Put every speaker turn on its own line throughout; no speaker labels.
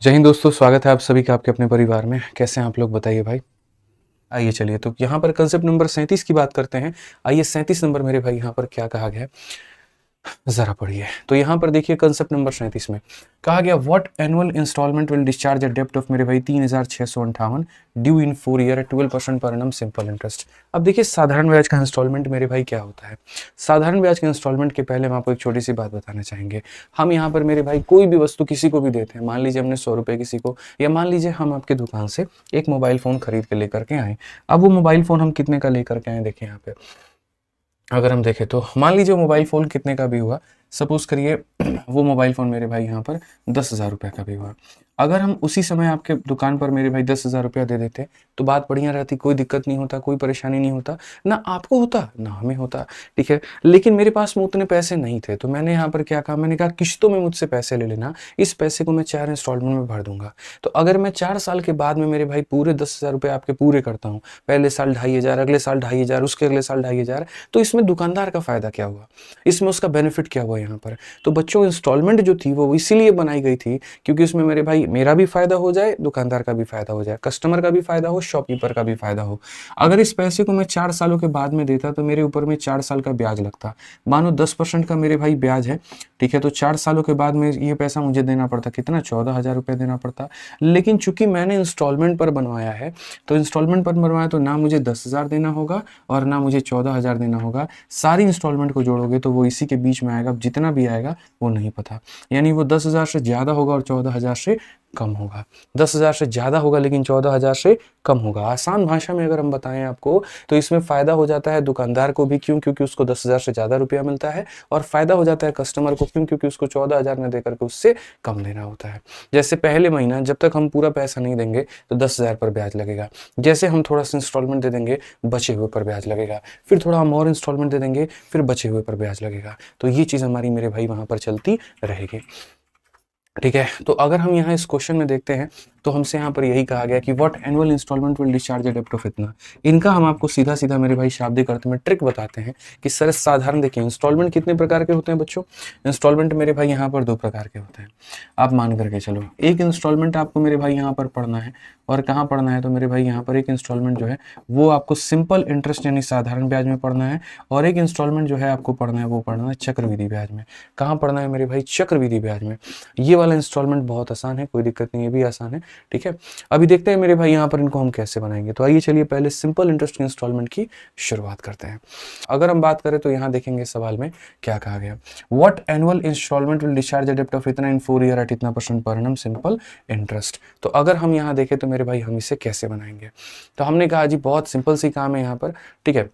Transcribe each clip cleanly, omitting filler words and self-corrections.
जय हिंद दोस्तों, स्वागत है आप सभी का आपके अपने परिवार में। कैसे हैं आप लोग, बताइए भाई। आइए चलिए, तो यहाँ पर कंसेप्ट नंबर 37 की बात करते हैं। आइए 37 नंबर मेरे भाई यहाँ पर क्या कहा गया है जरा पढ़िए। तो यहाँ पर देखिए कंसेप्ट नंबर 37 में कहा गया what annual instalment will discharge a डेप्ट ऑफ मेरे भाई 3658 due in 4 year 12% per annum simple interest. अब देखिए साधारण ब्याज का इंस्टॉलमेंट मेरे भाई क्या होता है। साधारण ब्याज के इंस्टॉलमेंट के पहले हम आपको एक छोटी सी बात बताना चाहेंगे। हम यहाँ पर मेरे भाई कोई भी वस्तु किसी को भी देते हैं, मान लीजिए हमने 100 रुपये किसी को, या मान लीजिए हम आपके दुकान से एक मोबाइल फ़ोन खरीद के लेकर के आए। अब वो मोबाइल फ़ोन हम कितने का लेकर के आए, देखिए यहाँ पे अगर हम देखें तो मान लीजिए मोबाइल फ़ोन कितने का भी हुआ, सपोज करिए वो मोबाइल फ़ोन मेरे भाई यहाँ पर 10,000 रुपये का भी हुआ। अगर हम उसी समय आपके दुकान पर मेरे भाई 10,000 रुपया दे देते तो बात बढ़िया रहती, कोई दिक्कत नहीं होता, कोई परेशानी नहीं होता, ना आपको होता ना हमें होता, ठीक है। लेकिन मेरे पास में उतने पैसे नहीं थे, तो मैंने यहाँ पर क्या कहा, मैंने कहा किश्तों में मुझसे पैसे ले लेना, इस पैसे को मैं 4 इंस्टॉलमेंट में भर दूंगा। तो अगर मैं 4 साल के बाद में मेरे भाई पूरे 10,000 रुपये आपके पूरे करता हूँ, पहले साल 2,500, अगले साल 2,500, उसके अगले साल 2,500, तो इसमें दुकानदार का फायदा क्या हुआ, इसमें उसका बेनिफिट क्या हुआ यहाँ पर। तो बच्चों इंस्टॉलमेंट जो थी वो इसीलिए बनाई गई थी क्योंकि उसमें मेरे भाई मेरा भी फायदा हो जाए, दुकानदार का भी फायदा हो जाए, कस्टमर का भी फायदा हो, शॉपकीपर का भी फायदा हो। अगर इस पैसे को मैं 4 सालों के बाद में देता तो मेरे ऊपर में 4 साल का ब्याज लगता। मानो 10% का मेरे भाई ब्याज है, ठीक है, तो 4 सालों के बाद में ये पैसा मुझे देना पड़ता, कितना, 14,000 रुपये देना पड़ता। लेकिन चूंकि मैंने इंस्टॉलमेंट पर बनवाया है, तो इंस्टॉलमेंट पर बनवाया तो ना मुझे 10,000 देना होगा और ना मुझे 14,000 देना होगा। सारी इंस्टॉलमेंट को जोड़ोगे तो वो इसी के बीच में आएगा, जितना भी आएगा वो नहीं पता, यानी वो 10,000 से ज़्यादा होगा और 14,000 से कम होगा। 10,000 से ज़्यादा होगा लेकिन 14,000 से कम होगा। आसान भाषा में अगर हम बताएं आपको तो इसमें फ़ायदा हो जाता है दुकानदार को भी, क्यों, क्योंकि उसको 10,000 से ज़्यादा रुपया मिलता है, और फ़ायदा हो जाता है कस्टमर को, क्यों, क्योंकि उसको 14,000 न देकर के उससे कम देना होता है। जैसे पहले महीना जब तक हम पूरा पैसा नहीं देंगे तो 10,000 पर ब्याज लगेगा, जैसे हम थोड़ा सा इंस्टॉलमेंट दे देंगे बचे हुए पर ब्याज लगेगा, फिर थोड़ा हम और इंस्टॉलमेंट दे देंगे फिर बचे हुए पर ब्याज लगेगा। तो ये चीज़ हमारी मेरे भाई वहाँ पर चलती रहेगी, ठीक है। तो अगर हम यहाँ इस क्वेश्चन में देखते हैं तो हमसे यहाँ पर यही कहा गया कि what annual instalment will discharge a डेब्ट ऑफ इतना। इनका हम आपको सीधा सीधा मेरे भाई शाब्दिक अर्थ में ट्रिक बताते हैं कि सर साधारण देखिए इंस्टॉलमेंट कितने प्रकार के होते हैं बच्चों। इंस्टॉलमेंट मेरे भाई यहाँ पर 2 प्रकार के होते हैं, आप मान करके चलो। एक इंस्टॉलमेंट आपको मेरे भाई यहाँ पर पढ़ना है, और कहाँ पढ़ना है तो मेरे भाई यहाँ पर एक इंस्टॉलमेंट जो है वो आपको सिंपल इंटरेस्ट यानी साधारण ब्याज में पढ़ना है, और एक इंस्टॉलमेंट जो है आपको पढ़ना है वो पढ़ना है चक्रवृद्धि ब्याज में। कहाँ पढ़ना है मेरे भाई, चक्रवृद्धि ब्याज में। ये वाला इंस्टॉलमेंट बहुत आसान है, कोई दिक्कत नहीं है, भी आसान है, ठीक है। अभी देखते हैं मेरे भाई यहाँ पर इनको हम कैसे बनाएंगे। तो आइए चलिए पहले सिंपल इंटरेस्ट इंस्टॉलमेंट की शुरुआत करते हैं। अगर हम बात करें तो यहाँ देखेंगे सवाल में क्या कहा गया, what annual instalment will discharge the डेब्ट ऑफ इतना इन 4 ईयर एट इतना % पर एनम सिंपल इंटरेस्ट। तो अगर हम यहाँ देखें तो मेरे भाई हम इसे कैसे बनाएंगे। तो हमने कहा जी बहुत सिंपल सी काम है यहाँ पर, ठीक है।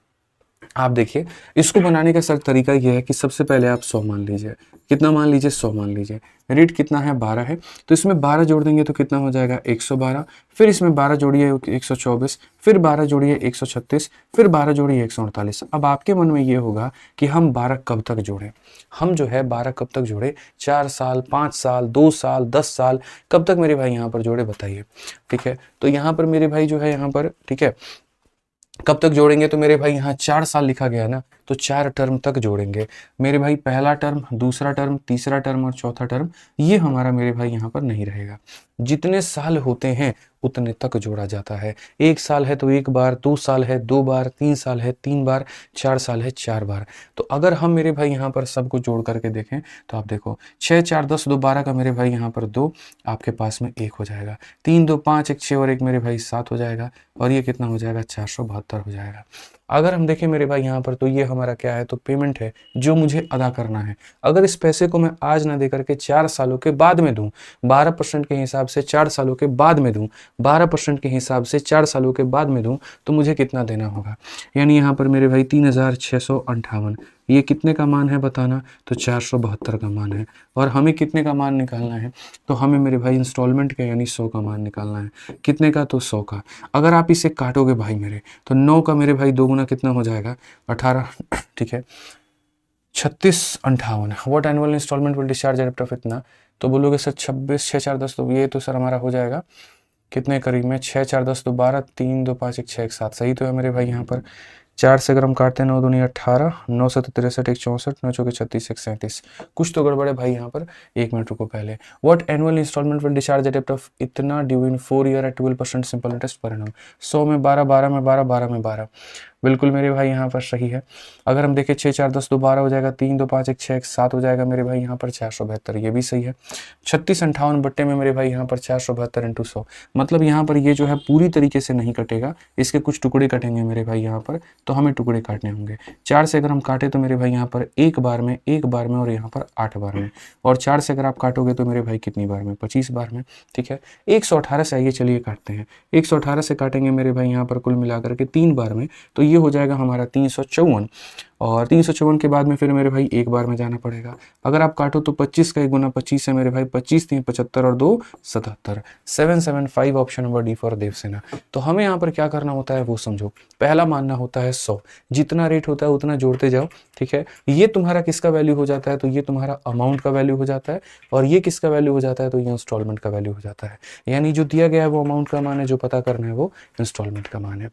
आप देखिए इसको बनाने का सर तरीका यह है कि सबसे पहले आप 100 मान लीजिए, कितना मान लीजिए, 100 मान लीजिए। रेट कितना है, 12 है, तो इसमें 12 जोड़ देंगे तो कितना हो जाएगा, 112। फिर इसमें 12 जोड़िए 124, फिर 12 जोड़िए 136, फिर 12 जोड़िए 148। अब आपके मन में ये होगा कि हम 12 कब तक जोड़ें, हम जो है 12 कब तक जोड़े, 4 साल, 5 साल, 2 साल, 10 साल, कब तक मेरे भाई यहाँ पर जोड़े बताइए, ठीक है। तो यहाँ पर मेरे भाई जो है यहाँ पर, ठीक है, कब तक जोड़ेंगे तो मेरे भाई यहाँ 4 साल लिखा गया है ना, तो 4 टर्म तक जोड़ेंगे मेरे भाई। पहला टर्म, दूसरा टर्म, तीसरा टर्म और चौथा टर्म, ये हमारा मेरे भाई यहाँ पर नहीं रहेगा। जितने साल होते हैं उतने तक जोड़ा जाता है। 1 साल है तो 1 बार, 2 साल है 2 बार, 3 साल है 3 बार, 4 साल है 4 बार। तो अगर हम मेरे भाई यहाँ पर सबको जोड़ करके देखें तो आप देखो 6 4 10 2 12 का मेरे भाई यहाँ पर 2 आपके पास में 1 हो जाएगा, 3 2 5 1 6 और 1 मेरे भाई 7 हो जाएगा, और ये कितना हो जाएगा, 472 हो जाएगा। अगर हम देखें मेरे भाई यहाँ पर तो ये हमारा क्या है, तो पेमेंट है जो मुझे अदा करना है। अगर इस पैसे को मैं आज ना दे करके 4 सालों के बाद में दूं, 12% के हिसाब से 4 सालों के बाद में दूं, 12% के हिसाब से 4 सालों के बाद में दूं, तो मुझे कितना देना होगा, यानी यहाँ पर मेरे भाई 3,658। ये कितने का मान है बताना, तो 472 का मान है। और हमें कितने का मान निकालना है, तो हमें मेरे भाई इंस्टॉलमेंट का यानी 100 का मान निकालना है। कितने का, तो 100 का। अगर आप इसे काटोगे भाई मेरे, तो 9 का मेरे भाई 2 गुना कितना हो जाएगा, 18, ठीक है, 3658। What annual instalment will discharge डेब्ट ऑफ इतना, तो बोलोगे सर 26 6 4 10, तो ये तो सर हमारा हो जाएगा कितने करीब में, 6 4 10 2 12, 3 2 5 1 6 1 7, सही तो है मेरे भाई यहाँ पर। 4 से अगर हम काटते हैं 9 दूनी 18, 9 से 63 एक 64, 9 चौके 36 एक 37। कुछ तो गड़बड़ है भाई यहाँ पर, 1 मिनट रुको पहले। What annual instalment will discharge डेप्ट ऑफ इतना due in 4 year at 12% simple interest per annum. 100 में 12, 12 में 12, 12 में 12, बिल्कुल मेरे भाई यहाँ पर सही है। अगर हम देखें 6 4 10 2 12 हो जाएगा, 3 2 5 1 6 1 7 हो जाएगा मेरे भाई यहाँ पर 472, ये भी सही है। 36 58 बट्टे में मेरे भाई यहाँ पर 472 इंटू 100, मतलब यहाँ पर ये जो है पूरी तरीके से नहीं कटेगा, इसके कुछ टुकड़े कटेंगे मेरे भाई यहाँ पर, तो हमें टुकड़े काटने होंगे। 4 से अगर हम काटे तो मेरे भाई यहाँ पर एक बार में और यहाँ पर 8 बार में, और 4 से अगर आप काटोगे तो मेरे भाई कितनी बार में, 25 बार में। ठीक है, 118 से आइए चलिए काटते हैं। 118 से काटेंगे मेरे भाई यहाँ पर कुल मिलाकर के 3 बार में, तो ये हो जाएगा हमारा 354, और 354 के बाद में फिर मेरे भाई एक बार में जाना पड़ेगा। अगर आप काटो तो 25 का 1 गुना 25 है मेरे भाई, 25 3 75 और 2 77, 775 option number D for Devsena. तो हमें यहाँ पर क्या करना होता है वो समझो। पहला मानना होता है 100, जितना रेट होता है उतना जोड़ते जाओ। ठीक है, ये तुम्हारा किसका वैल्यू हो जाता है, तो ये तुम्हारा अमाउंट का वैल्यू हो जाता है, और ये किसका वैल्यू हो जाता है, तो ये इंस्टॉलमेंट का वैल्यू हो जाता है। यानी जो दिया गया है वो अमाउंट का मान है, जो पता करना है वो इंस्टॉलमेंट का मान है।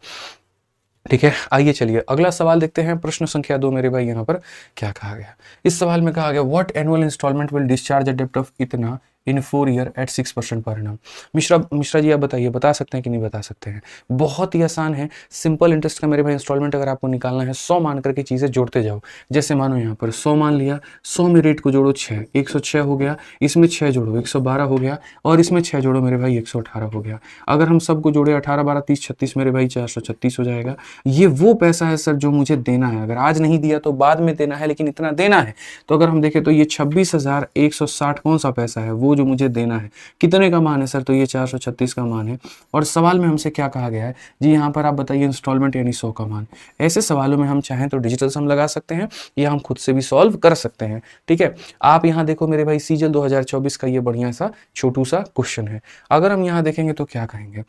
ठीक है, आइए चलिए अगला सवाल देखते हैं। प्रश्न संख्या 2 मेरे भाई यहाँ पर क्या कहा गया। इस सवाल में कहा गया what annual instalment will discharge a डेब्ट ऑफ इतना in 4 year eight 6% per annum. Mishra ji आप बताइए, बता सकते हैं कि नहीं बता सकते हैं। बहुत ही आसान है, सिंपल इंटरेस्ट का मेरे भाई इंस्टॉलमेंट अगर आपको निकालना है 100 मान करके चीज़ें जोड़ते जाओ। जैसे मानो यहाँ पर 100 मान लिया, 100 में रेट को जोड़ो 6, 106 हो गया, इसमें 6 जोड़ो 112 हो गया, और इसमें 6 जोड़ो मेरे भाई 118 हो गया। अगर हम सबको जोड़े 18 12 30 36 मेरे भाई 436 हो जाएगा। ये वो पैसा है सर जो मुझे देना है, अगर आज नहीं दिया तो बाद में देना है, लेकिन इतना देना है। तो अगर हम देखें तो ये 26,160 कौन सा पैसा है, वो जो मुझे देना है। कितने का मान है सर, तो ये 436 का मान है। और सवाल में हमसे क्या कहा गया है जी, यहाँ पर आप बताइए इंस्टॉलमेंट यानी 100 का मान। ऐसे सवालों में हम चाहें तो डिजिटल सम लगा सकते हैं, या हम खुद से भी सॉल्व कर सकते हैं। ठीक है, आप यहाँ देखो मेरे भाई सीजल 2024 का ये बढ़िया सा छोटू सा क्वेश्चन है। अगर हम यहाँ देखेंगे तो क्या कहेंगे,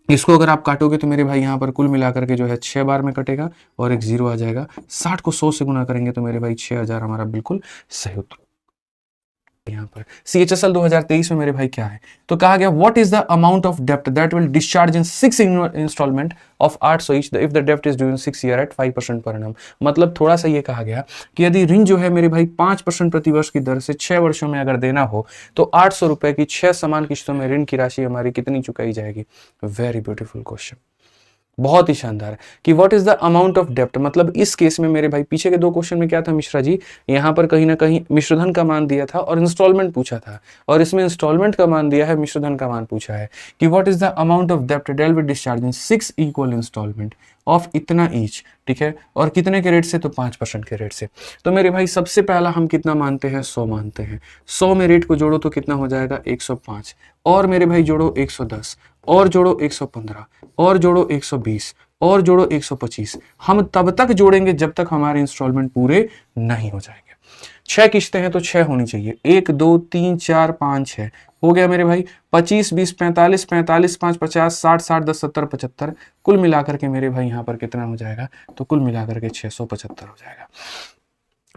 इसको अगर आप काटोगे तो मेरे भाई यहाँ पर कुल मिलाकर के जो है 6 बार में कटेगा, और एक 0 आ जाएगा। 60 को 100 से गुना करेंगे तो मेरे भाई 6000 हमारा बिल्कुल सही उत्तर। यहाँ पर CHSL 2023 में मेरे भाई क्या है, तो कहा गया what is the amount of डेप्ट that will discharge in 6 instalment of 800 each if the डेप्ट is due in 6 year at 5% per annum. मतलब थोड़ा सा ये कहा गया कि यदि ऋण जो है मेरे भाई 5% प्रति वर्ष की दर से 6 वर्षों में अगर देना हो तो 800 रुपए की 6 समान किस्तों में ऋण की राशि हमारी कितनी चुकाई जाएगी। वेरी ब्यूटीफुल क्वेश्चन, बहुत ही शानदार है कि what is the amount of डेप्ट। मतलब इस केस में मेरे भाई पीछे के 2 क्वेश्चन में क्या था मिश्रा जी, यहाँ पर कहीं ना कहीं मिश्रधन का मान दिया था और इंस्टॉलमेंट पूछा था, और इसमें इंस्टॉलमेंट का मान दिया है, मिश्रधन का मान पूछा है कि what is the amount of डेप्ट deal with discharge in 6 equal instalment of इतना ईच। ठीक है, और कितने के रेट से, तो 5% के रेट से। तो मेरे भाई सबसे पहला हम कितना मानते हैं, 100 मानते हैं। 100 में रेट को जोड़ो तो कितना हो जाएगा 105, और मेरे भाई जोड़ो 110, और जोड़ो 115, और जोड़ो 120, और जोड़ो 125। हम तब तक जोड़ेंगे जब तक हमारे इंस्टॉलमेंट पूरे नहीं हो जाएंगे। 6 किस्तें हैं तो 6 होनी चाहिए, 1 2 3 4 5 6 हो गया मेरे भाई। 25 20 45 45 5 50 60 60 10 70 75, कुल मिलाकर के मेरे भाई यहाँ पर कितना हो जाएगा, तो कुल मिलाकर के 675 हो जाएगा।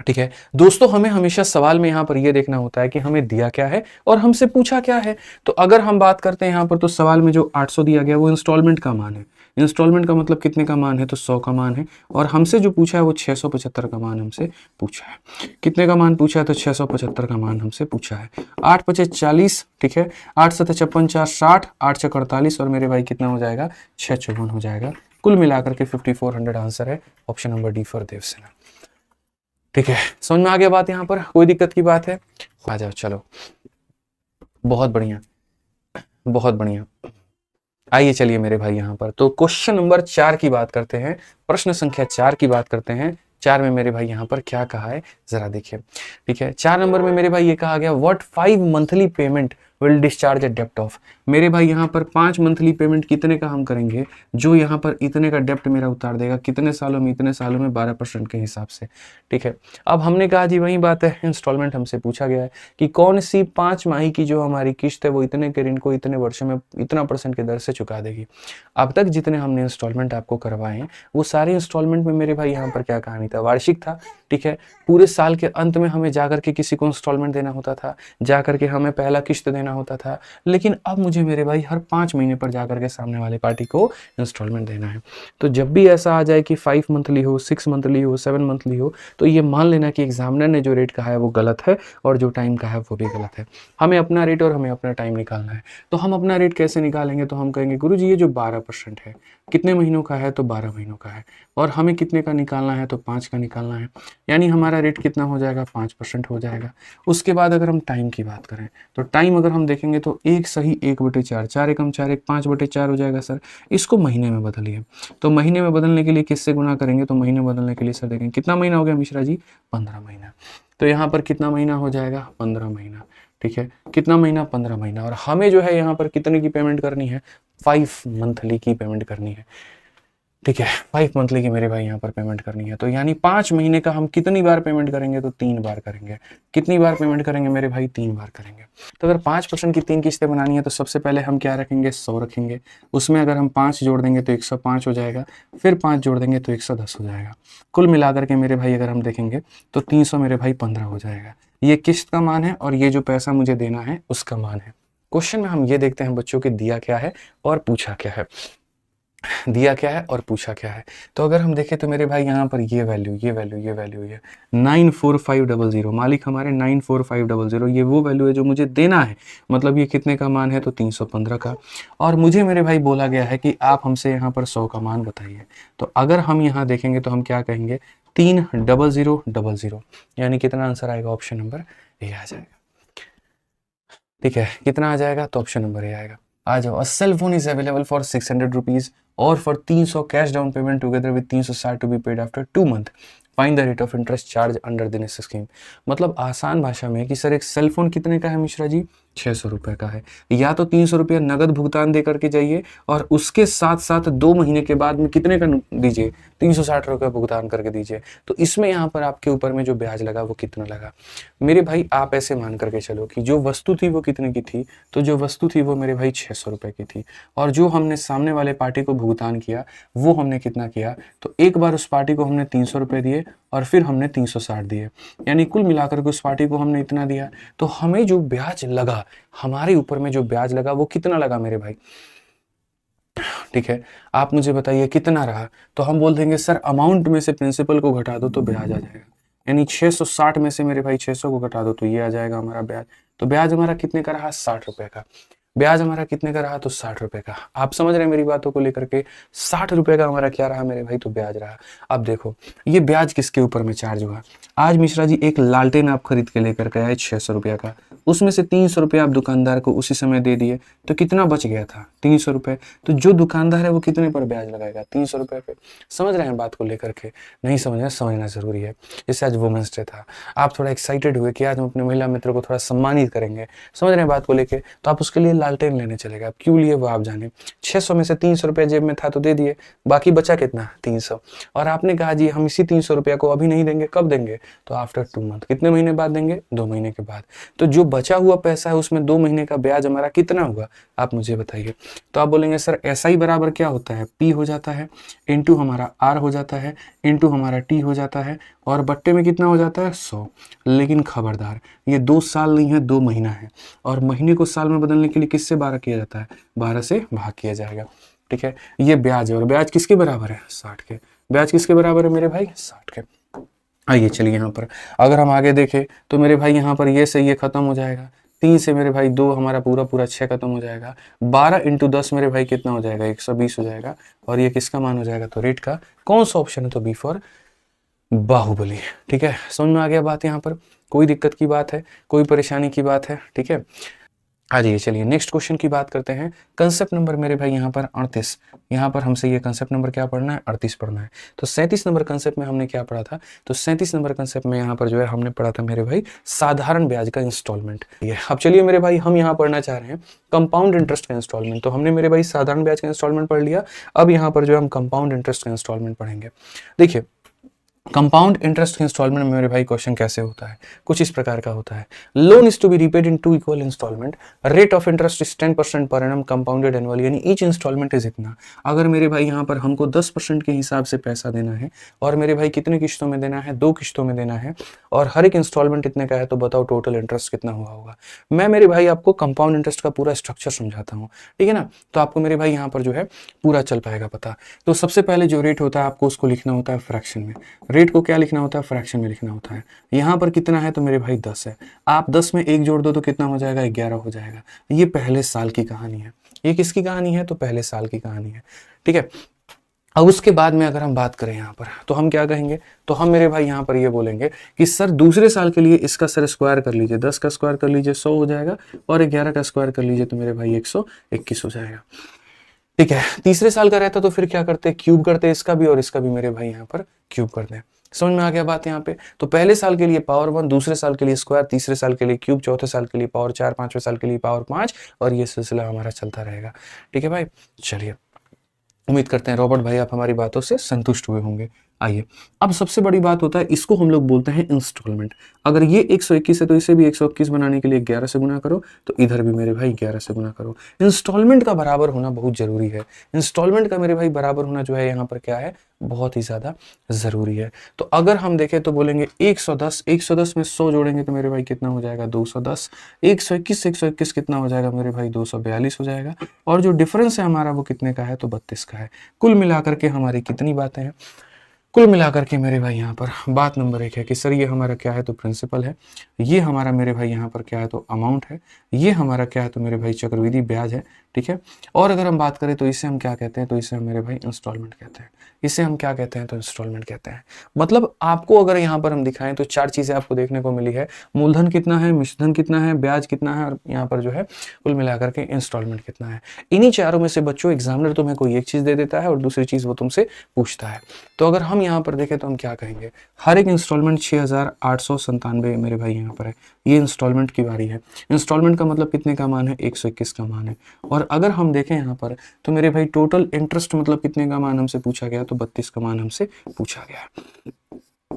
ठीक है दोस्तों, हमें हमेशा सवाल में यहाँ पर यह देखना होता है कि हमें दिया क्या है और हमसे पूछा क्या है। तो अगर हम बात करते हैं यहाँ पर, तो सवाल में जो 800 दिया गया वो इंस्टॉलमेंट का मान है। इंस्टॉलमेंट का मतलब कितने का मान है, तो 100 का मान है, और हमसे जो पूछा है वो 675 का मान हमसे पूछा है। कितने का मान पूछा है, तो 675 का मान हमसे पूछा है। 8 5 40, ठीक है, 8 7 56 4 60, 8 6 48, और मेरे भाई कितना हो जाएगा 6 54 हो जाएगा। कुल मिलाकर के 5400 आंसर है, option number D for Devsena. ठीक है, समझ में आ गया बात, यहाँ पर कोई दिक्कत की बात है, आ जाओ चलो, बहुत बढ़िया बहुत बढ़िया। आइए चलिए मेरे भाई यहाँ पर तो क्वेश्चन नंबर 4 की बात करते हैं, प्रश्न संख्या 4 की बात करते हैं। 4 में मेरे भाई यहाँ पर क्या कहा है जरा देखिए। ठीक है, 4 नंबर में मेरे भाई ये कहा गया what 5 monthly payment will discharge a डेप्ट ऑफ। मेरे भाई यहाँ पर 5 मंथली पेमेंट कितने का हम करेंगे, जो यहाँ पर इतने का डेप्ट मेरा उतार देगा, कितने सालों में, इतने सालों में 12% के हिसाब से। ठीक है, अब हमने कहा जी वही बात है, इंस्टॉलमेंट हमसे पूछा गया है कि कौन सी 5 माही की जो हमारी किस्त है वो इतने के ऋण को इतने वर्षों में इतना % के दर से चुका देगी। अब तक जितने हमने इंस्टॉलमेंट आपको करवाए हैं वो सारे इंस्टॉलमेंट में मेरे भाई यहाँ पर क्या कहानी था, वार्षिक था। ठीक है, पूरे साल के अंत में हमें जाकर के किसी को इंस्टॉलमेंट देना होता था, जाकर के हमें पहला किस्त देना देना होता था, लेकिन अब मुझे मेरे भाई हर 5 महीने पर जाकर के सामने वाले पार्टी को इंस्टॉलमेंट देना है। तो जब भी ऐसा आ जाए कि 5 मंथली हो, 6 मंथली हो, 7 मंथली हो, तो ये मान लेना कि एग्जामिनर ने जो रेट कहा है वो गलत है और जो टाइम कहा है वो भी गलत है। हमें अपना रेट और हमें अपना टाइम निकालना है। तो हम अपना रेट कैसे निकालेंगे? तो हम कहेंगे गुरुजी ये जो 12% है कितने महीनों का है? तो 12 महीनों का है। और हमें कितने का निकालना है? तो 5 का निकालना है। यानी हमारा रेट कितना हो जाएगा? 5% हो जाएगा। उसके बाद अगर हम टाइम की बात करें तो टाइम अगर हम देखेंगे तो 1 सही 1/4, 4 एकम 4 1 5/4 हो जाएगा सर। इसको महीने में बदलिए। तो महीने में बदलने के लिए किससे गुना करेंगे? तो महीने में बदलने के लिए सर देखेंगे कितना महीना हो गया मिश्रा जी? 15 महीना। तो यहाँ पर कितना महीना हो जाएगा? 15 महीना। ठीक है, कितना महीना? 15 महीना। और हमें जो है यहाँ पर कितने की पेमेंट करनी है? 5 मंथली की पेमेंट करनी है। ठीक है, 5 मंथली की मेरे भाई यहाँ पर पेमेंट करनी है। तो यानी 5 महीने का हम कितनी बार पेमेंट करेंगे? तो 3 बार करेंगे। कितनी बार पेमेंट करेंगे मेरे भाई? 3 बार करेंगे। तो अगर 5% की 3 किस्तें बनानी है तो सबसे पहले हम क्या रखेंगे? 100 रखेंगे। उसमें अगर हम 5 जोड़ देंगे तो 105 हो जाएगा, फिर 5 जोड़ देंगे तो 110 हो जाएगा। कुल मिलाकर के मेरे भाई अगर हम देखेंगे तो 300 मेरे भाई 15 हो जाएगा। ये किस्त का मान है और ये जो पैसा मुझे देना है उसका मान है। क्वेश्चन में हम ये देखते हैं बच्चों के दिया क्या है और पूछा क्या है। दिया क्या है और पूछा क्या है। तो अगर हम देखें तो मेरे भाई यहाँ पर ये वैल्यू 94500, मालिक हमारे 94500, ये वो वैल्यू है जो मुझे देना है। मतलब ये कितने का मान है? तो 315 का। और मुझे मेरे भाई बोला गया है कि आप हमसे यहाँ पर 100 का मान बताइए। तो अगर हम यहाँ देखेंगे तो हम क्या कहेंगे? 30000, यानी कितना आंसर आएगा? ऑप्शन नंबर ए आ जाएगा। ठीक है, कितना आ जाएगा? तो ऑप्शन नंबर ए आएगा। आ जाओ। A cell phone is available for 600 rupees or for 300 cash down payment together with 360 to be paid after 2 month. Find the rate of interest charge under this scheme. मतलब आसान भाषा में कि sir एक cell phone कितने का है मिश्रा जी? 600 रुपये का है। या तो 300 रुपया नगद भुगतान दे करके जाइए और उसके साथ साथ 2 महीने के बाद में कितने का दीजिए? 360 रुपये भुगतान करके दीजिए। तो इसमें यहाँ पर आपके ऊपर में जो ब्याज लगा वो कितना लगा? मेरे भाई आप ऐसे मान करके चलो कि जो वस्तु थी वो कितने की थी? तो जो वस्तु थी वो मेरे भाई 600 रुपये की थी। और जो हमने सामने वाले पार्टी को भुगतान किया वो हमने कितना किया? तो एक बार उस पार्टी को हमने 300 रुपये दिए और फिर हमने 360 दिए, यानी कुल मिलाकर के उस पार्टी को हमने इतना दिया। तो हमें जो ब्याज लगा, हमारे ऊपर में जो ब्याज लगा वो कितना लगा मेरे भाई? ठीक है, आप मुझे बताइए कितना रहा? तो हम बोल देंगे सर अमाउंट में से प्रिंसिपल को घटा दो तो ब्याज आ जाएगा। यानी 660 में से मेरे भाई 600 को घटा दो तो ये आ जाएगा हमारा ब्याज। तो ब्याज हमारा कितने का रहा? 60 रुपए का। ब्याज हमारा कितने का रहा? तो 60 रुपए का। आप समझ रहे हैं मेरी बातों को लेकर के? 60 रुपए का हमारा क्या रहा मेरे भाई? तो ब्याज रहा। अब देखो ये ब्याज किसके ऊपर में चार्ज हुआ? आज मिश्रा जी एक लालटेन आप खरीद के लेकर के आए 600 रुपया का, उसमें से 300 रुपया आप दुकानदार को उसी समय दे दिए, तो कितना बच गया था? 300 रुपये। तो जो दुकानदार है वो कितने पर ब्याज लगाएगा? 300 रुपये पे। समझ रहे हैं बात को लेकर के? नहीं समझना, समझना जरूरी है। जैसे आज वुमेंस डे था, आप थोड़ा एक्साइटेड हुए कि आज हम अपने महिला मित्र को थोड़ा सम्मानित करेंगे, समझ रहे हैं बात को लेके, तो आप उसके लिए लालटेन लेने चले गए। आप क्यों लिए वो आप जाने। 600 में से 300 रुपया जेब में था तो दे दिए, बाकी बचा कितना? 300। और आपने कहा जी हम इसी 300 रुपया को अभी नहीं देंगे, कब देंगे? तो आफ्टर 2 मंथ। कितने महीने बाद देंगे? 2 महीने के बाद। तो जो बचा हुआ पैसा है उसमें 2 महीने का ब्याज हमारा कितना हुआ? आप मुझे बताइए। तो आप बोलेंगे सर SI बराबर क्या होता है? P हो जाता है इंटू हमारा R हो जाता है इंटू हमारा T हो जाता है और बट्टे में कितना हो जाता है? 100। लेकिन खबरदार ये 2 साल नहीं है, 2 महीना है। और महीने को साल में बदलने के लिए किससे 12 किया जाता है? 12 से भाग किया जाएगा। ठीक है, ये ब्याज है। और ब्याज किसके बराबर है? 60 के। ब्याज किसके बराबर है मेरे भाई? 60 के। आइए चलिए यहाँ पर अगर हम आगे देखें तो मेरे भाई यहाँ पर ये से ये खत्म हो जाएगा। 3 से मेरे भाई 2, हमारा पूरा 6 खत्म हो जाएगा। 12 इंटू 10 मेरे भाई कितना हो जाएगा? 120 हो जाएगा। और ये किसका मान हो जाएगा? तो रेट का। कौन सा ऑप्शन है? तो बी फॉर बाहुबली। ठीक है, समझ में आ गया बात? यहाँ पर कोई दिक्कत की बात है, कोई परेशानी की बात है? ठीक है, आ जाइए चलिए नेक्स्ट क्वेश्चन की बात करते हैं। कंसेप्ट नंबर मेरे भाई यहाँ पर 38। यहाँ पर हमसे ये कंसेप्ट नंबर क्या पढ़ना है? 38 पढ़ना है। तो 37 नंबर कंसेप्ट में हमने क्या पढ़ा था? तो 37 नंबर कंसेप्ट में यहाँ पर जो है हमने पढ़ा था मेरे भाई साधारण ब्याज का इंस्टॉलमेंट। ये अब चलिए मेरे भाई हम यहाँ पढ़ना चाह रहे हैं कंपाउंड इंटरेस्ट का इंस्टॉलमेंट। तो हमने मेरे भाई साधारण ब्याज का इंस्टॉलमेंट पढ़ लिया, अब यहाँ पर जो है हम कंपाउंड इंटरेस्ट का इंस्टॉलमेंट पढ़ेंगे। देखिए कंपाउंड इंटरेस्ट इंस्टॉलमेंट में मेरे भाई क्वेश्चन कैसे होता है, कुछ इस प्रकार का होता है। Loan is to be repaid in 2 equal instalment, rate of interest is 10% per annum compounded annually, यानी ईच इंस्टॉलमेंट इज इतना। अगर मेरे भाई यहाँ पर हमको 10% के हिसाब से पैसा देना है और मेरे भाई कितने किश्तों में देना है, 2 किश्तों में देना है, और हर एक इंस्टॉलमेंट इतने का है, तो बताओ टोटल इंटरेस्ट कितना हुआ होगा। मैं मेरे भाई आपको कंपाउंड इंटरेस्ट का पूरा स्ट्रक्चर समझाता हूँ, ठीक है ना, तो आपको मेरे भाई यहाँ पर जो है पूरा चल पाएगा पता। तो सबसे पहले जो रेट होता है आपको उसको लिखना होता है फ्रैक्शन में। रेट को क्या लिखना होता है, फ्रैक्शन में लिखना होता है। यहाँ पर कितना है तो मेरे भाई 10 है, आप 10 में 1 जोड़ दो तो कितना हो जाएगा, 11 हो जाएगा। ये पहले साल की कहानी है। ये किसकी कहानी है, तो पहले साल की कहानी है, ठीक है। अब उसके बाद में अगर हम बात करें यहाँ पर, तो हम क्या कहेंगे, तो हम मेरे भाई यहाँ पर ये बोलेंगे कि सर दूसरे साल के लिए इसका सर स्क्वायर कर लीजिए, 10 का स्क्वायर कर लीजिए 100 हो जाएगा, और 11 का स्क्वायर कर लीजिए तो मेरे भाई 121 हो जाएगा, ठीक है। तीसरे साल का रहता तो फिर क्या करते, क्यूब करते इसका भी और इसका भी मेरे भाई यहाँ पर क्यूब करते हैं। समझ में आ गया बात यहाँ पे। तो पहले साल के लिए पावर 1, दूसरे साल के लिए स्क्वायर, तीसरे साल के लिए क्यूब, चौथे साल के लिए पावर 4, पांचवें साल के लिए पावर 5, और ये सिलसिला हमारा चलता रहेगा, ठीक है भाई। चलिए, उम्मीद करते हैं रॉबर्ट भाई आप हमारी बातों से संतुष्ट हुए होंगे। आइए, अब सबसे बड़ी बात होता है, इसको हम लोग बोलते हैं इंस्टॉलमेंट। अगर ये 121 है तो इसे भी 121 बनाने के लिए 11 से गुना करो, तो इधर भी मेरे भाई 11 से गुना करो। इंस्टॉलमेंट का बराबर होना बहुत जरूरी है। इंस्टॉलमेंट का मेरे भाई बराबर होना जो है यहाँ पर क्या है, बहुत ही ज्यादा जरूरी है। तो अगर हम देखें तो बोलेंगे 110, 110 में 100 जोड़ेंगे तो मेरे भाई कितना हो जाएगा, 210। 121 से 121 कितना हो जाएगा मेरे भाई, 242 हो जाएगा। और जो डिफरेंस है हमारा वो कितने का है, तो 32 का है। कुल मिलाकर के हमारी कितनी बातें हैं, कुल मिलाकर के मेरे भाई यहाँ पर बात नंबर 1 है कि सर ये हमारा क्या है, तो प्रिंसिपल है। ये हमारा मेरे भाई यहाँ पर क्या है, तो अमाउंट है। ये हमारा क्या है, तो मेरे भाई चक्रवृद्धि ब्याज है, ठीक है। और अगर हम बात करें तो इसे हम क्या कहते हैं, तो इसे हम मेरे भाई इंस्टॉलमेंट कहते हैं। इसे हम क्या कहते हैं, तो इंस्टॉलमेंट कहते हैं। मतलब आपको अगर यहाँ पर हम दिखाएं तो 4 चीजें आपको देखने को मिली है, मूलधन कितना है, मिश्रधन कितना है, ब्याज कितना है, और यहाँ पर जो है कुल मिलाकर के इंस्टॉलमेंट कितना है। इन्हीं चारों में से बच्चों एग्जामिनर तुम्हें कोई एक चीज दे देता है और दूसरी चीज वो तुमसे पूछता है। तो अगर हम यहाँ पर देखें तो हम क्या कहेंगे, हर एक इंस्टॉलमेंट 6,897 मेरे भाई यहाँ पर है। ये इंस्टॉलमेंट की बारी है। इंस्टॉलमेंट का मतलब कितने का मान है, 121 का मान है। और अगर हम देखें यहाँ पर तो मेरे भाई टोटल इंटरेस्ट मतलब कितने का मान हमसे पूछा गया, तो 32 का मान हमसे पूछा गया।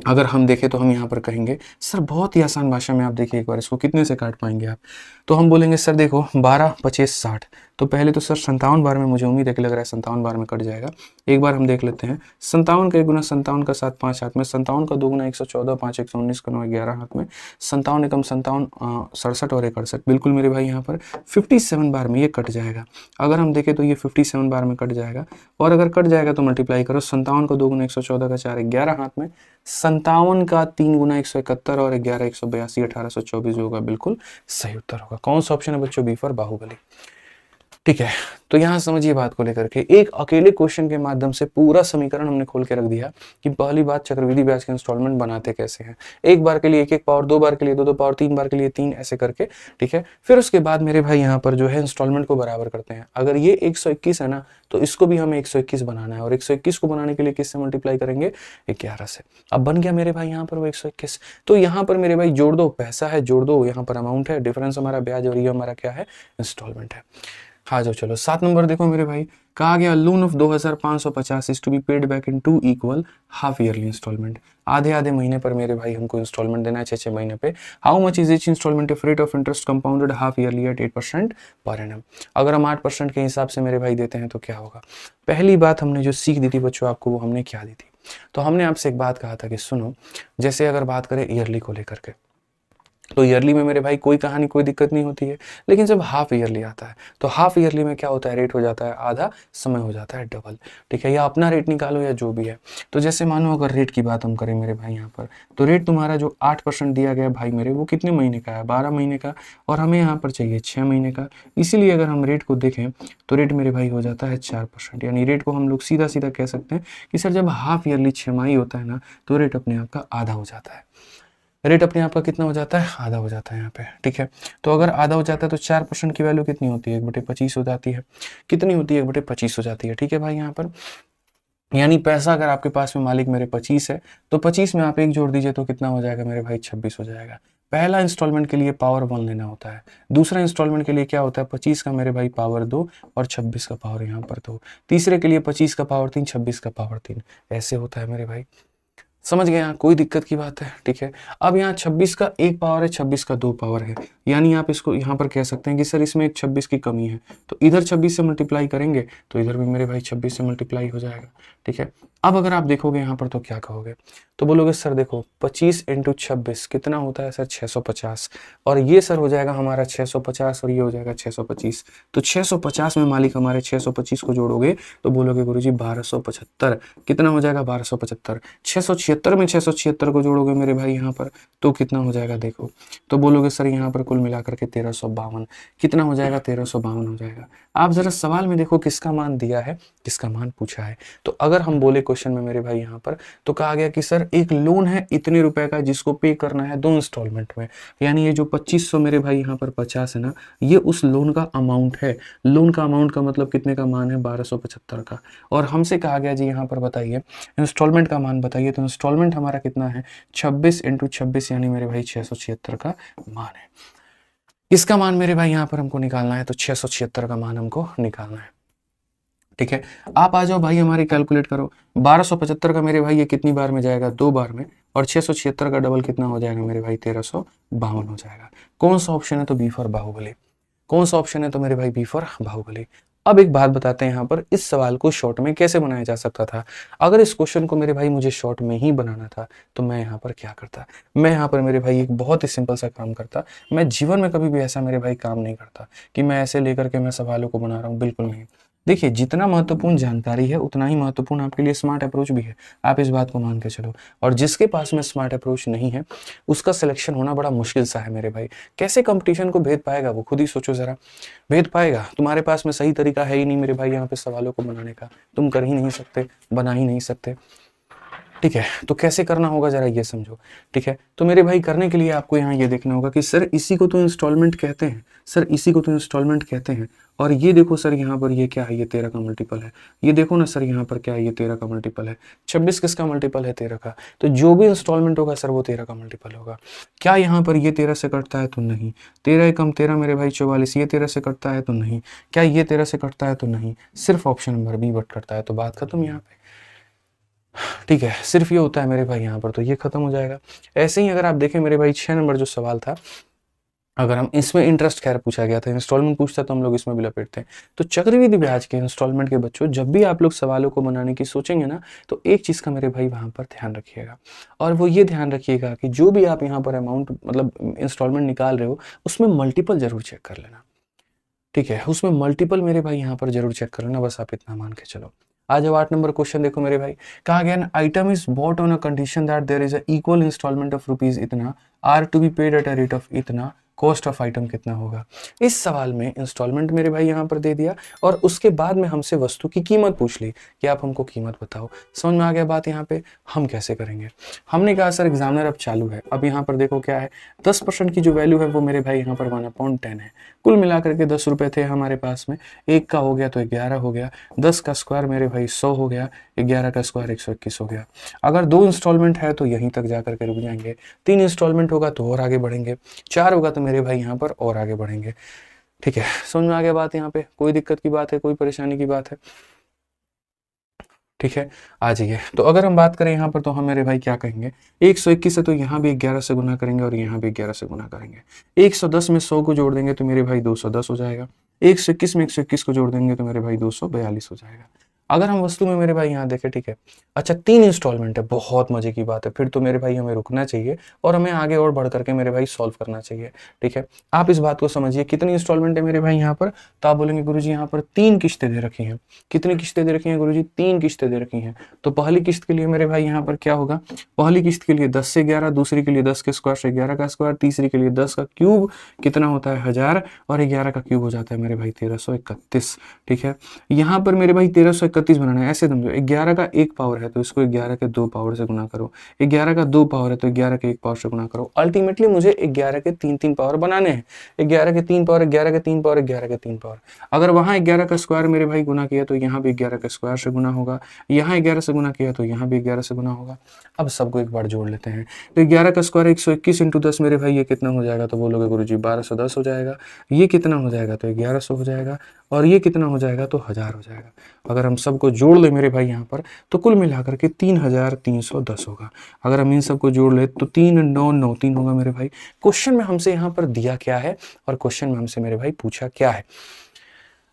अगर हम देखें तो हम यहाँ पर कहेंगे सर बहुत ही आसान भाषा में, आप देखिए एक बार इसको कितने से काट पाएंगे आप। तो हम बोलेंगे सर देखो 12, 25, 60। तो पहले तो सर 57 बार में मुझे उम्मीद है कि लग रहा है 57 बार में कट जाएगा। एक बार हम देख लेते हैं, 57 का 1 गुना 57 का 7, 5 हाथ में, 57 का 2 गुना 114, 5 119 का 9 11 हाथ में, 57 एकम 57 67 और 1 68। बिल्कुल मेरे भाई यहाँ पर 57 बार में ये कट जाएगा। अगर हम देखें तो ये 57 बार में कट जाएगा, और अगर कट जाएगा तो मल्टीप्लाई करो, 57 का 2 गुना 114 का 4 11 हाथ में, 57 का 3 गुना 171 और 11 182 1824 जो होगा बिल्कुल सही उत्तर होगा। कौन सा ऑप्शन है बच्चों, बी फॉर बाहुबली, ठीक है। तो यहां समझिए बात को लेकर के, एक अकेले क्वेश्चन के माध्यम से पूरा समीकरण हमने खोल के रख दिया कि पहली बात चक्रवृद्धि ब्याज के इंस्टॉलमेंट बनाते कैसे हैं। एक बार के लिए 1 1 पावर, 2 बार के लिए 2 2 पावर, 3 बार के लिए 3, ऐसे करके, ठीक है। फिर उसके बाद मेरे भाई यहाँ पर जो है इंस्टॉलमेंट को बराबर करते हैं। अगर ये 121 है ना, तो इसको भी हमें 121 बनाना है, और 121 को बनाने के लिए किससे मल्टीप्लाई करेंगे, 11 से। अब बन गया मेरे भाई यहाँ पर वो 121। तो यहाँ पर मेरे भाई जोड़ दो, पैसा है जोड़ दो, यहाँ पर अमाउंट है, डिफरेंस हमारा ब्याज, और ये हमारा क्या है, इंस्टॉलमेंट है। हाँ जो चलो 7 नंबर देखो मेरे भाई, कहा गया loan of 2550 is to be paid back in 2 equal half yearly instalment. आधे आधे महीने पर मेरे भाई हमको इंस्टॉलमेंट देना है, 6 महीने पे। How much is each instalment if rate of interest compounded half yearly at 8% per annum. अगर हम 8% के हिसाब से मेरे भाई देते हैं तो क्या होगा। पहली बात हमने जो सीख दी थी बच्चों आपको, वो हमने क्या दी थी, तो हमने आपसे एक बात कहा था कि सुनो, जैसे अगर बात करें ईयरली को लेकर के, तो ईयरली में मेरे भाई कोई कहानी कोई दिक्कत नहीं होती है। लेकिन जब हाफ ईयरली आता है तो हाफ ईयरली में क्या होता है, रेट हो जाता है आधा, समय हो जाता है डबल, ठीक है। या अपना रेट निकालो या जो भी है। तो जैसे मानो अगर रेट की बात हम करें मेरे भाई यहाँ पर, तो रेट तुम्हारा जो 8% दिया गया भाई मेरे, वो कितने महीने का है, 12 महीने का, और हमें यहाँ पर चाहिए 6 महीने का। इसीलिए अगर हम रेट को देखें तो रेट मेरे भाई हो जाता है 4%। यानी रेट को हम लोग सीधा सीधा कह सकते हैं कि सर जब हाफ ईयरली 6 होता है ना, तो रेट अपने आप का आधा हो जाता है। रेट अपने आप का कितना हो जाता है, आधा हो जाता है यहाँ पे, ठीक है। तो अगर आधा हो जाता है तो 4% की वैल्यू कितनी होती है, 1/25 हो जाती है। कितनी होती है, 1/25 हो जाती है, ठीक है भाई यहाँ पर। यानी पैसा अगर आपके पास में मालिक मेरे 25 है, तो 25 में आप 1 जोड़ दीजिए तो कितना हो जाएगा मेरे भाई, 26 हो जाएगा। पहला इंस्टॉलमेंट के लिए पावर 1 लेना होता है, दूसरा इंस्टॉलमेंट के लिए क्या होता है, 25 का मेरे भाई पावर 2 और 26 का पावर यहाँ पर 2, तीसरे के लिए 25 का पावर 3, 26 का पावर 3, ऐसे होता है मेरे भाई। समझ गए यहाँ, कोई दिक्कत की बात है, ठीक है। अब यहाँ 26 का 1 पावर है, 26 का 2 पावर है, यानी आप इसको यहाँ पर कह सकते हैं कि सर इसमें एक 26 की कमी है, तो इधर 26 से मल्टीप्लाई करेंगे तो इधर भी मेरे भाई 26 से मल्टीप्लाई हो जाएगा, ठीक है। अब अगर आप देखोगे यहाँ पर तो क्या कहोगे, तो बोलोगे सर देखो 25 इंटू 26 कितना होता है सर 650, और ये सर हो जाएगा हमारा 650 और ये हो जाएगा 625, तो 650 में मालिक हमारे 625 को जोड़ोगे तो बोलोगे गुरुजी 1275, कितना हो जाएगा 1275, 676 में 676 को जोड़ोगे मेरे भाई यहाँ पर तो कितना हो जाएगा देखो, तो बोलोगे सर यहाँ पर कुल मिलाकर के 1352, कितना हो जाएगा 1352 हो जाएगा। आप जरा सवाल में देखो किसका मान दिया है, किसका मान पूछा है। तो अगर हम बोले क्वेश्चन में मेरे भाई यहाँ पर तो कहा गया कि सर एक लोन है इतने रुपए का जिसको पे करना है 2 इंस्टॉलमेंट में, यानी ये जो 2500 मेरे भाई यहाँ पर 50 है ना, ये उस लोन का अमाउंट है। लोन का अमाउंट का मतलब कितने का मान है 1275 का, और हमसे कहा गया जी यहाँ पर बताइए इंस्टॉलमेंट का मान बताइए, तो इंस्टॉलमेंट हमारा कितना है 26 इंटू 26 यानी मेरे भाई 676 का मान है। इसका मान मेरे भाई यहाँ पर हमको निकालना है, तो 676 का मान हमको निकालना है, ठीक है। आप आ जाओ भाई हमारी कैलकुलेट करो, 1275 का मेरे भाई ये कितनी बार में जाएगा 2 बार में, और 676 का डबल कितना हो जाएगा मेरे भाई 1352 हो जाएगा। कौन सा ऑप्शन है, तो बी फॉर बाहुबली। कौन सा ऑप्शन है, तो मेरे भाई बी फॉर बाहुबली। अब एक बात बताते हैं यहाँ पर इस सवाल को शॉर्ट में कैसे बनाया जा सकता था। अगर इस क्वेश्चन को मेरे भाई मुझे शॉर्ट में ही बनाना था तो मैं यहाँ पर क्या करता, मैं यहाँ पर मेरे भाई एक बहुत ही सिंपल सा काम करता। मैं जीवन में कभी भी ऐसा मेरे भाई काम नहीं करता कि मैं ऐसे लेकर के मैं सवालों को बना रहा हूँ, बिल्कुल नहीं। देखिए जितना महत्वपूर्ण जानकारी है उतना ही महत्वपूर्ण आपके लिए स्मार्ट अप्रोच भी है, आप इस बात को मान के चलो। और जिसके पास में स्मार्ट अप्रोच नहीं है उसका सिलेक्शन होना बड़ा मुश्किल सा है मेरे भाई। कैसे कंपटीशन को भेद पाएगा वो, खुद ही सोचो जरा। भेद पाएगा, तुम्हारे पास में सही तरीका है ही नहीं मेरे भाई यहाँ पे सवालों को बनाने का, तुम कर ही नहीं सकते, बना ही नहीं सकते, ठीक है। तो कैसे करना होगा जरा ये समझो, ठीक है। तो मेरे भाई करने के लिए आपको यहाँ ये देखना होगा कि सर इसी को तो इंस्टॉलमेंट कहते हैं, सर इसी को तो इंस्टॉलमेंट कहते हैं। और ये देखो सर यहाँ पर ये क्या है, ये 13 का मल्टीपल है। ये देखो ना सर यहाँ पर क्या है, ये 13 का मल्टीपल है। 26 किसका मल्टीपल है 13 का, तो जो भी इंस्टॉलमेंट होगा सर वो 13 का मल्टीपल होगा। क्या यहाँ पर ये 13 से कटता है, तो नहीं। 13 एकम 13 मेरे भाई 44, ये 13 से कटता है तो नहीं। क्या ये 13 से कटता है, तो नहीं। सिर्फ ऑप्शन नंबर बी बट करता है, तो बात खत्म यहाँ पे, ठीक है। सिर्फ ये होता है मेरे भाई यहाँ पर, तो ये खत्म हो जाएगा। ऐसे ही अगर आप देखें मेरे भाई 6 नंबर जो सवाल था, अगर हम इसमें इंटरेस्ट खैर पूछा गया था, इंस्टॉलमेंट पूछता तो हम लोग इसमें भी लपेटते हैं। तो चक्रवृद्धि ब्याज के इंस्टॉलमेंट के बच्चों जब भी आप लोग सवालों को बनाने की सोचेंगे ना, तो एक चीज़ का मेरे भाई वहाँ पर ध्यान रखिएगा, और वो ये ध्यान रखिएगा कि जो भी आप यहाँ पर अमाउंट मतलब इंस्टॉलमेंट निकाल रहे हो उसमें मल्टीपल जरूर चेक कर लेना, ठीक है। उसमें मल्टीपल मेरे भाई यहाँ पर जरूर चेक कर लेना, बस आप इतना मान के चलो। आ जाओ 8 नंबर क्वेश्चन देखो मेरे भाई। कहा गया item is bought on a condition that there is a equal instalment of rupees इतना are to be paid at a rate of इतना, कॉस्ट ऑफ आइटम कितना होगा। इस सवाल में इंस्टॉलमेंट मेरे भाई यहाँ पर दे दिया, और उसके बाद में हमसे वस्तु की कीमत पूछ ली कि आप हमको कीमत बताओ। समझ में आ गया बात। यहाँ पे हम कैसे करेंगे, हमने कहा सर एग्जामिनर अब चालू है। अब यहाँ पर देखो क्या है, 10% की जो वैल्यू है वो मेरे भाई यहाँ पर 1/10 है। कुल मिलाकर के 10 रुपए थे हमारे पास में, एक का हो गया तो 11 हो गया, 10 का स्क्वायर मेरे भाई 100 हो गया, 11 का स्क्वायर 121 हो गया। अगर 2 इंस्टॉलमेंट है तो यहीं तक जाकर के रुक जाएंगे, 3 इंस्टॉलमेंट होगा तो और आगे बढ़ेंगे, 4 होगा तो मेरे भाई यहाँ पर और आगे बढ़ेंगे, ठीक है। समझ में आ गया बात। यहाँ पे कोई दिक्कत की बात है, कोई परेशानी की बात है, ठीक है। आ जाइए। तो अगर हम बात करें यहाँ पर तो हम मेरे भाई क्या कहेंगे, 121 है तो यहाँ भी 11 से गुना करेंगे और यहाँ भी 11 से गुना करेंगे। 110 में 100 को जोड़ देंगे तो मेरे भाई 210 हो जाएगा। 121 में 121 को जोड़ देंगे तो मेरे भाई 242 हो जाएगा। अगर हम वस्तु में मेरे भाई यहाँ देखें, ठीक है। अच्छा 3 इंस्टॉलमेंट है, बहुत मजे की बात है, फिर तो मेरे भाई हमें रुकना चाहिए और हमें आगे और बढ़ करके मेरे भाई सॉल्व करना चाहिए, ठीक है। आप इस बात को समझिए, कितनी इंस्टॉलमेंट है मेरे भाई यहाँ पर, तो आप बोलेंगे गुरुजी यहाँ पर 3 किस्तें दे रखी हैं। कितनी किस्तें दे रखी हैं गुरुजी, 3 किस्तें दे रखी हैं। तो पहली किस्त के लिए मेरे भाई यहाँ पर क्या होगा, पहली किस्त के लिए 10 से 11, दूसरी के लिए 10 के स्क्वायर से 11 का स्क्वायर, तीसरी के लिए 10 का क्यूब कितना होता है 1000, और 11 का क्यूब हो जाता है मेरे भाई 1331, ठीक है। यहाँ पर मेरे भाई 1331 बनाना है। ऐसे समझो, 11 का 1 पावर है तो इसको 11 के 2 पावर से गुना करो, 11 का 2 पावर है तो 11 के 1 पावर से गुना करो। अल्टीमेटली मुझे 11 के 3 पावर बनाने हैं, 11 के 3 पावर, 11 के 3 पावर, 11 के 3 पावर। अगर वहाँ 11 का स्क्वायर मेरे भाई गुना किया तो यहाँ भी 11 का स्क्वायर से गुना होगा, यहाँ 11 से गुना किया तो यहाँ भी 11 से गुना होगा। अब सबको एक बार जोड़ लेते हैं। तो 11 का स्क्वायर 121 इंटू 10 मेरे भाई ये कितना हो जाएगा, तो बोलोगे गुरुजी 1210 हो जाएगा। ये कितना हो जाएगा, तो 1100 हो जाएगा, और ये कितना हो जाएगा, तो 1000 हो जाएगा। अगर हम सब सबको जोड़ ले मेरे भाई यहाँ पर, तो कुल मिलाकर के 3310 होगा। अगर हम इन सबको जोड़ ले तो 3993 होगा मेरे भाई। क्वेश्चन में हमसे यहाँ पर दिया क्या है और क्वेश्चन में हमसे मेरे भाई पूछा क्या है,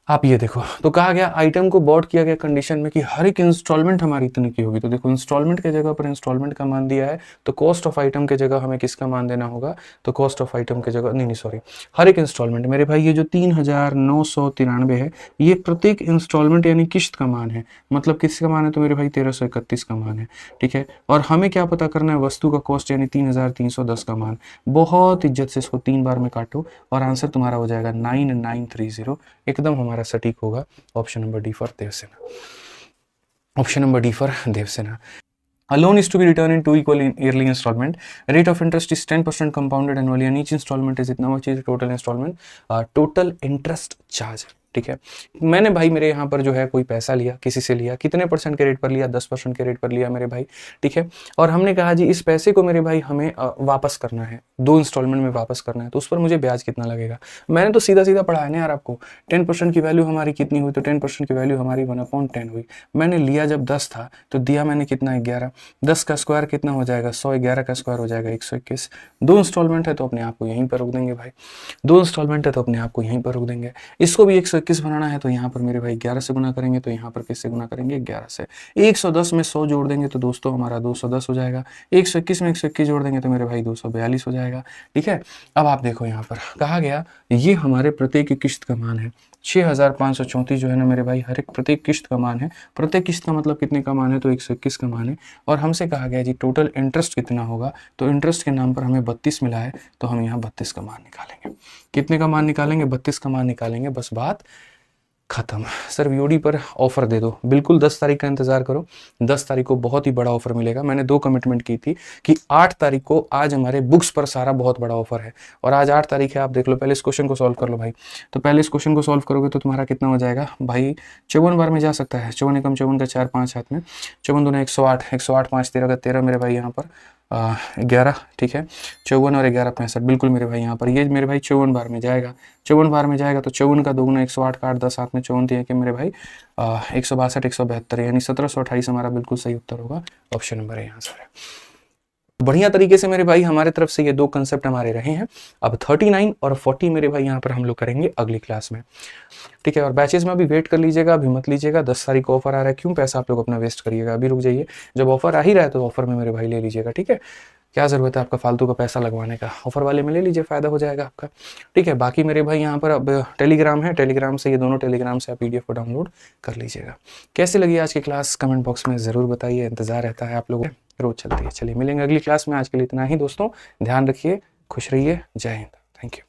आप ये देखो। तो कहा गया आइटम को बॉट किया गया कंडीशन में कि हर एक इंस्टॉलमेंट हमारी इतने की होगी। तो देखो इंस्टॉलमेंट के जगह पर इंस्टॉलमेंट का मान दिया है, तो कॉस्ट ऑफ आइटम के जगह हमें किसका मान देना होगा, तो कॉस्ट ऑफ आइटम के जगह नहीं सॉरी, हर एक इंस्टॉलमेंट मेरे भाई ये जो 3993 है ये प्रत्येक इंस्टॉलमेंट यानी किस्त का मान है। मतलब किसका मान है, तो मेरे भाई 1331 का मान है, ठीक है। और हमें क्या पता करना है, वस्तु का कॉस्ट यानी 3310 का मान। बहुत इज्जत से इसको 3 बार में काटो और आंसर तुम्हारा हो जाएगा 9930, एकदम हमारा सटीक होगा। Option number D for Devsena, option number D for Devsena. A loan is to be returned in 2 equal yearly installment. Rate of interest is 10% compounded annually and each installment is इतना much is total installment, total interest charge, ठीक है। मैंने भाई मेरे यहाँ पर जो है कोई पैसा लिया, किसी से लिया, कितने परसेंट के रेट पर लिया, 10% के रेट पर लिया मेरे भाई, ठीक है। और हमने कहा जी इस पैसे को मेरे भाई हमें वापस करना है, 2 इंस्टॉलमेंट में वापस करना है, तो उस पर मुझे ब्याज कितना लगेगा। मैंने तो सीधा सीधा पढ़ा है ना यार आपको, 10% की वैल्यू हमारी कितनी हुई, तो 10% की वैल्यू हमारी 1/10 हुई। मैंने लिया जब 10 था तो दिया मैंने कितना 11, 10 का स्क्वायर कितना हो जाएगा 100, 11 का स्क्वायर हो जाएगा 121। 2 इंस्टॉलमेंट है तो अपने आप को यहीं पर रोक देंगे भाई, 2 इंस्टॉलमेंट है तो अपने आप को यहीं पर रोक देंगे। इसको भी 121 बनाना है तो यहाँ पर मेरे भाई 11 से गुना करेंगे, तो यहाँ पर किससे गुना करेंगे 11 से। 110 में 100 जोड़ देंगे तो दोस्तों हमारा 210 हो जाएगा। 121 में 121 जोड़ देंगे तो मेरे भाई 242 हो जाएगा, ठीक है। अब आप देखो यहाँ पर कहा गया ये हमारे प्रत्येक किस्त का मान है 6534 जो है ना मेरे भाई, हर एक प्रत्येक किस्त का मान है। प्रत्येक किस्त का मतलब कितने का मान है, तो 121 का मान है। और हमसे कहा गया जी टोटल इंटरेस्ट कितना होगा, तो इंटरेस्ट के नाम पर हमें 32 मिला है, तो हम यहाँ 32 का मान निकालेंगे। कितने का मान निकालेंगे, 32 का मान निकालेंगे, बस बात खत्म। सर वीओडी पर ऑफर दे दो, बिल्कुल 10 तारीख का इंतजार करो। 10 तारीख को बहुत ही बड़ा ऑफर मिलेगा। मैंने 2 कमिटमेंट की थी कि 8 तारीख को आज हमारे बुक्स पर सारा बहुत बड़ा ऑफर है, और आज 8 तारीख है। आप देख लो, पहले इस क्वेश्चन को सॉल्व कर लो भाई। तो पहले इस क्वेश्चन को सॉल्व करोगे तो तुम्हारा कितना हो जाएगा भाई, 54 बार में जा सकता है। 54 एकम 54 का 4 5 हाथ में, 54 दूना 108, 108 5 13 का 13 मेरे भाई यहाँ पर 11, ठीक है। 54 और 11 65, बिल्कुल मेरे भाई यहाँ पर ये मेरे भाई 54 बार में जाएगा। 54 बार में जाएगा तो 54 का 2 गुना 108 का 8 10 हाथ में 54 दिए कि मेरे भाई 162 172 यानी 1728 हमारा बिल्कुल सही उत्तर होगा। ऑप्शन नंबर है यहाँ सर। बढ़िया तरीके से मेरे भाई हमारे तरफ से ये 2 कंसेप्ट हमारे रहे हैं। अब 39 और 40 मेरे भाई यहाँ पर हम लोग करेंगे अगली क्लास में, ठीक है। और बैचेस में अभी वेट कर लीजिएगा, अभी मत लीजिएगा। 10 तारीख को ऑफर आ रहा है, क्यों पैसा आप लोग अपना वेस्ट करिएगा, अभी रुक जाइए। जब ऑफर आ ही रहा है तो ऑफर में मेरे भाई ले लीजिएगा, ठीक है। क्या ज़रूरत है आपका फालतू का पैसा लगवाने का, ऑफर वाले में ले लीजिए, फ़ायदा हो जाएगा आपका, ठीक है। बाकी मेरे भाई यहाँ पर अब टेलीग्राम है, टेलीग्राम से ये दोनों टेलीग्राम से आप PDF को डाउनलोड कर लीजिएगा। कैसे लगी आज की क्लास कमेंट बॉक्स में ज़रूर बताइए, इंतज़ार रहता है आप लोगों का, रोज़ चलती है। चलिए मिलेंगे अगली क्लास में, आज के लिए इतना ही दोस्तों, ध्यान रखिए, खुश रहिए, जय हिंद, थैंक यू।